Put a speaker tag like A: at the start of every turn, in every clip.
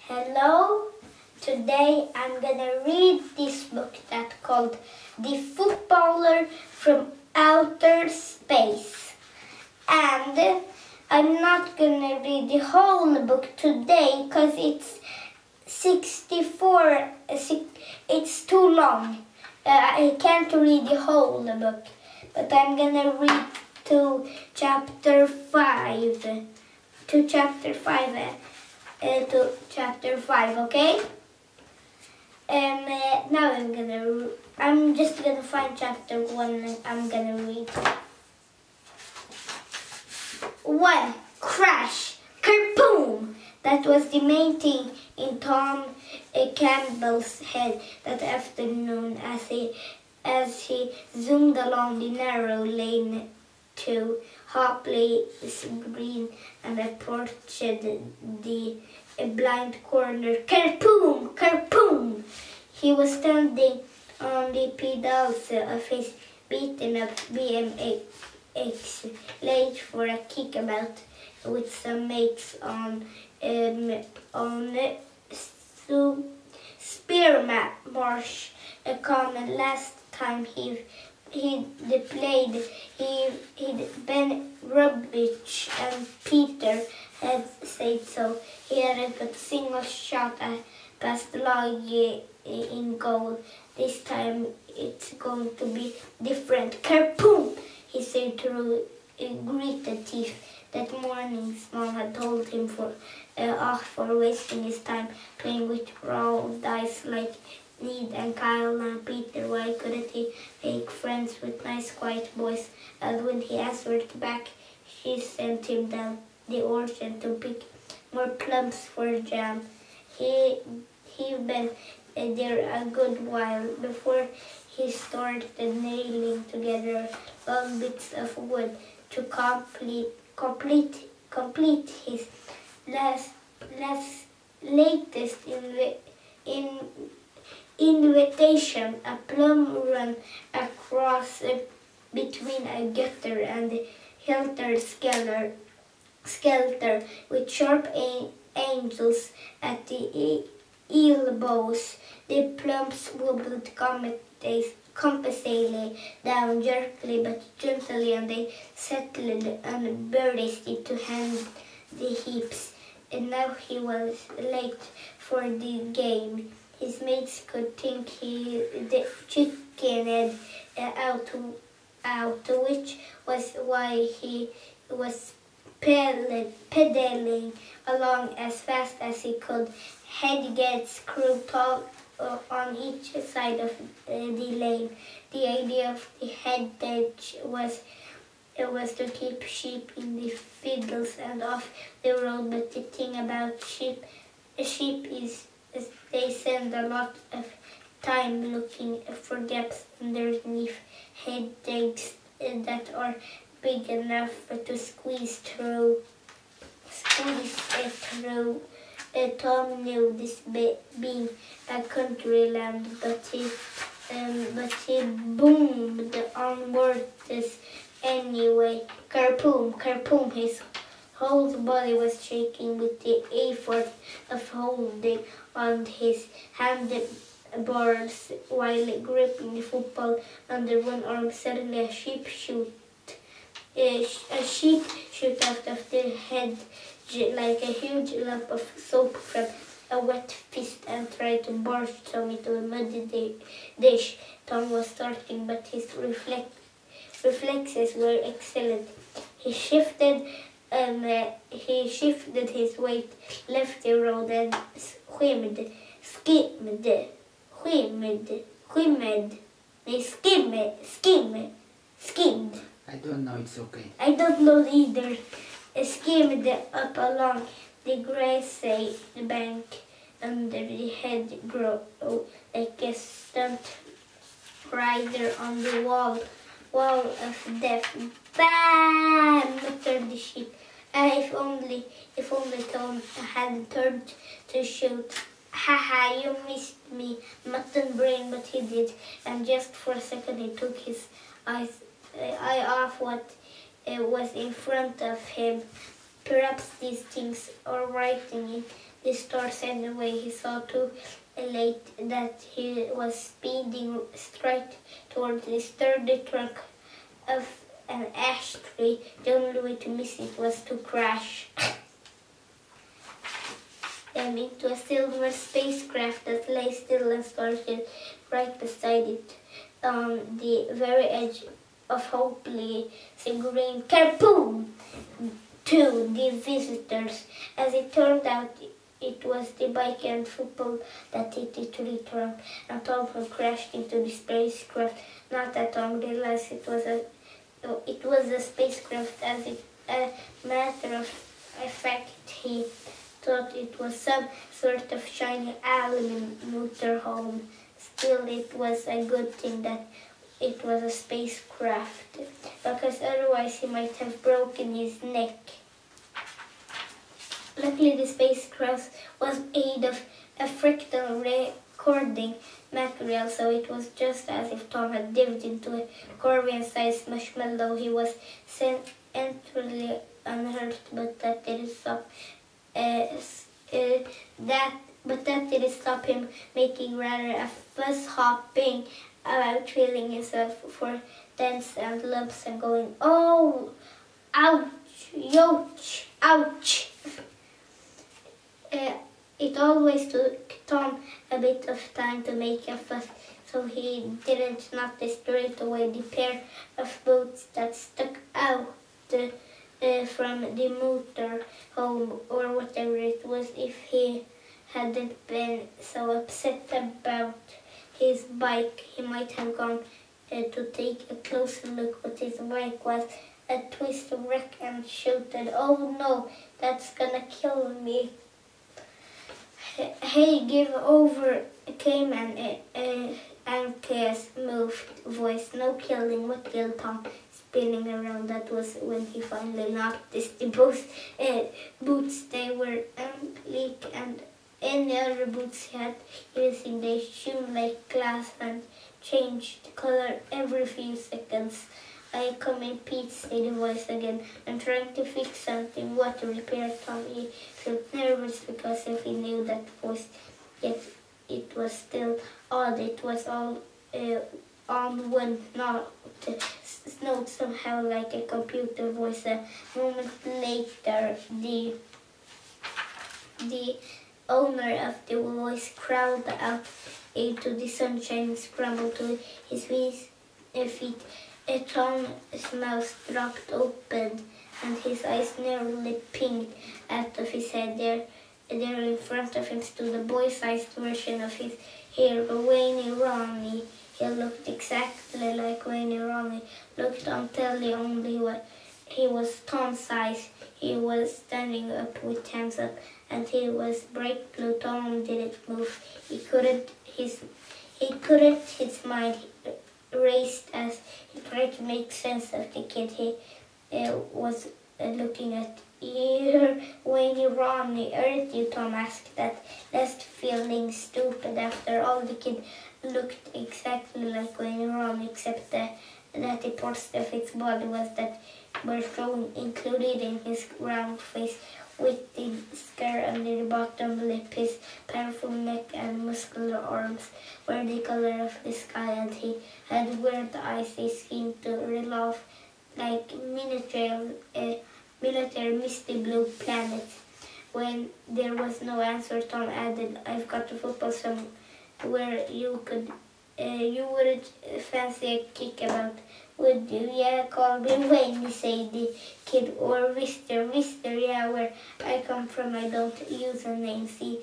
A: Hello, today I'm gonna read this book that's called The Footballer from Outer Space. And I'm not gonna read the whole book today because it's 64, it's too long. I can't read the whole book, but I'm gonna read to chapter 5, okay? Now I'm just gonna find chapter 1 and I'm gonna read. 1. Crash! Kerboom! That was the main thing in Tom Campbell's head that afternoon as he zoomed along the narrow lane to Hopley's Green and approached the blind corner. Kerboom! Kerboom! He was standing on the pedals of his beaten-up BMX, late for a kickabout with some mates on Spearmarsh Common. Last time he'd played, Ben Rubich and Peter had said so. He hadn't got a single shot past the log in goal. This time it's going to be different. Kerboom! He said through gritted teeth. That morning, Small had told him off for wasting his time playing with raw dice like Ned and Kyle and Peter. Why couldn't he make friends with nice quiet boys? And when he answered back, she sent him down the orchard to pick more plums for jam. He'd been there a good while before he started nailing together long bits of wood to complete his latest invitation, a plum run across between a gutter and helter-skelter with sharp angles at the elbows. The plums wobbled compassedly down jerkily but gently, and they settled on Birdie's to hand the heaps. And now he was late for the game. His mates could think he chickened out, which was why he was pedaling along as fast as he could. Headgates grew tall on each side of the lane. The idea of the headgate was to keep sheep in the fields and off the road, but the thing about sheep is they spend a lot of time looking for gaps underneath headgates that are big enough to squeeze through. Tom knew this being a country land, but he boomed onward anyway. Kerboom! Kerboom! His whole body was shaking with the effort of holding on his handlebars while gripping the football under one arm. Suddenly a sheep shoot out of the head like a huge lump of soap from a wet fist and tried to barge Tom into a muddy dish. Tom was starting, but his reflexes were excellent. He shifted his weight, left the road, and skimmed.
B: I don't know, it's okay.
A: I don't know either. Skimmed up along the grassy bank under the hedgerow like a stunt rider on the wall of death. Bam! Muttered the sheep. If only Tom hadn't turned to shoot. Haha, you missed me, mutton brain, but he did. And just for a second he took his eye off what was in front of him. Perhaps these things are writing in the stars anyway. He saw too late that he was speeding straight toward the sturdy trunk of an ash tree. The only way to miss it was to crash into a silver spacecraft that lay still and started right beside it on the very edge of hopeless green. Kerboom! To the visitors. As it turned out, it was the bike and football that hit the tree trunk, and Tom crashed into the spacecraft. Not that Tom realized it was a spacecraft. As a matter of fact, he thought it was some sort of shiny aluminum motorhome. Still, it was a good thing that it was a spacecraft, because otherwise he might have broken his neck. Luckily, the spacecraft was made of a fractal recording material, so it was just as if Tom had dipped into a Corvian-sized marshmallow. He was entirely unhurt, but that didn't stop. But that didn't stop him making rather a fuss, hopping about, feeling himself for dents and lumps and going, "Oh, ouch, yoch, ouch." It always took Tom a bit of time to make a fuss, so he didn't notice straight away the pair of boots that stuck out from the motor home or whatever it was. If he hadn't been so upset about his bike, he might have gone to take a closer look, but his bike was a twist of wreck and shouted, "Oh no, that's gonna kill me." "Hey, give over," came an anxious, moved voice. "No killing, what will Tom?" Spinning around, that was when he finally noticed the boots. They were unlike and any other boots he had using. They shone like glass and changed color every few seconds. "I come in, Pete," said the voice again. "I'm trying to fix something." "What?" replied Tom. He felt nervous because if he knew that voice, yet it was still odd. It was all on one note, somehow like a computer voice. A moment later, the owner of the voice crawled out into the sunshine and scrambled to his feet. Tom's mouth dropped open and his eyes nearly pinged out of his head. There in front of him stood a boy-sized version of his hero, Wayne Ronnie. He looked exactly like Wayne Ronnie looked on telly, only he was Tom's size. He was standing up with hands up, and he was bright blue. Tom didn't move. He couldn't. His mind raced as he tried to make sense of the kid he was looking at. "Here, Wayne Ronnie, aren't you?" Tom asked, that last feeling stupid. After all, the kid looked exactly like Wayne Ronnie, except that the parts of his body were shown, including his round face with the scar under the bottom lip. His powerful neck and muscular arms were the color of the sky, and he had weird eyes. They seemed to revolve like miniature misty blue planets. When there was no answer, Tom added, "I've got a football somewhere you wouldn't fancy a kick about, would you?" "Yeah, call me Wayne," said the kid, "or Mister. Yeah, where I come from, I don't use a name. See,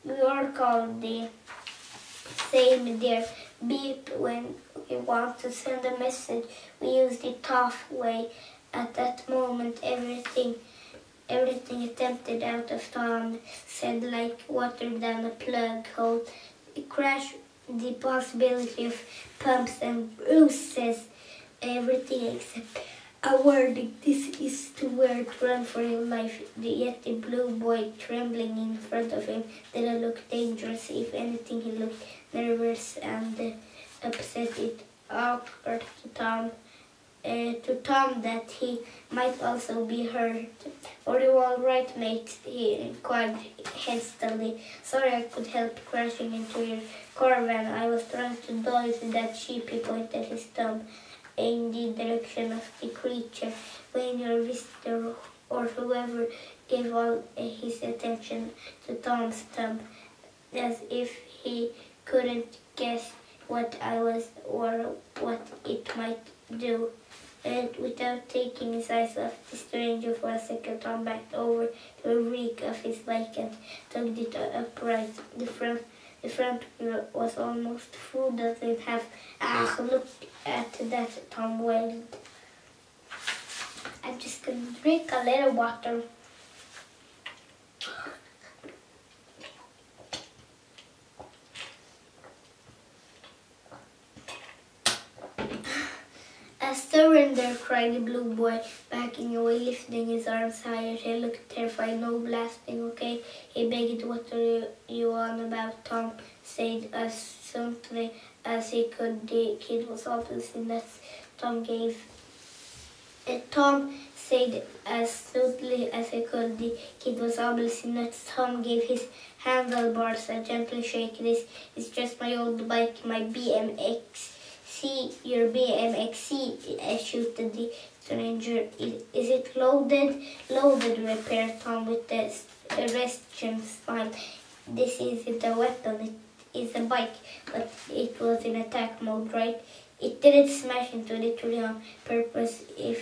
A: we are called the same dear. Beep when we want to send a message. We use the tough way." At that moment, everything attempted out of Tom said like water down a plug hole. It crashed, the possibility of bumps and bruises, everything except a warning. "This is to where to run for your life." Yet the blue boy trembling in front of him didn't look dangerous. If anything, he looked nervous and upset. It occurred to Tom to Tom that he might also be hurt. "Are you all right, mate?" he inquired hastily. "Sorry I could help crashing into your caravan. I was trying to dodge that sheep." He pointed his thumb in the direction of the creature. When your visitor or whoever gave all his attention to Tom's thumb, as if he couldn't guess what I was or what it might do. And without taking his eyes off the stranger for a second, Tom backed over to a reek of his bike and tugged it upright. The front wheel was almost full in half. "Ah, look at that," Tom wailed. I'm just gonna drink a little water. "Surrender," cried the blue boy, backing away, lifting his arms higher. He looked terrified. "No blasting, okay?" he begged. "What are you on about?" Tom said as softly as he could. The kid was obviously nuts. Tom said as softly as he could. The kid was obviously nuts. Tom gave his handlebars a gentle shake. "This is just my old bike, my BMX. See, your BMXC, shouted the stranger. "Is it loaded?" "Loaded," replied Tom with a Christian smile. "This isn't a weapon, it is a bike." "But it was in attack mode, right?" "It didn't smash into the tree on purpose, if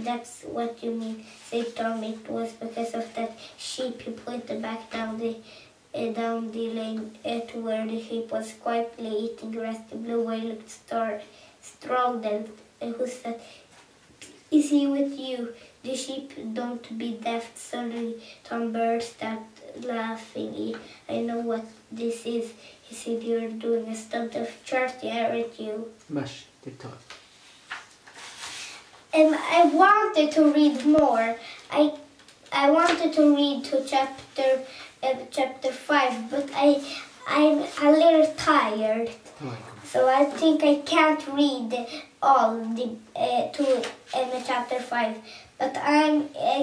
A: that's what you mean," said Tom. "It was because of that sheep." He pointed back down the lane to where the sheep was quietly eating grass. The blue boy looked startled. "Who's that? Is he with you?" "The sheep, don't be daft." Suddenly Tom burst out laughing. "I know what this is," he said. "You're doing a stunt of charity, aren't you?"
B: Mush the talk.
A: I wanted to read more. I wanted to read to chapter 5, but I'm a little tired. So I think I can't read all to chapter 5. But I'm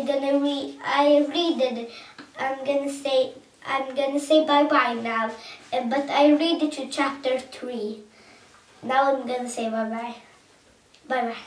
A: gonna read. I'm gonna say bye bye now. But I read it to chapter 3. Now I'm gonna say bye bye. Bye bye.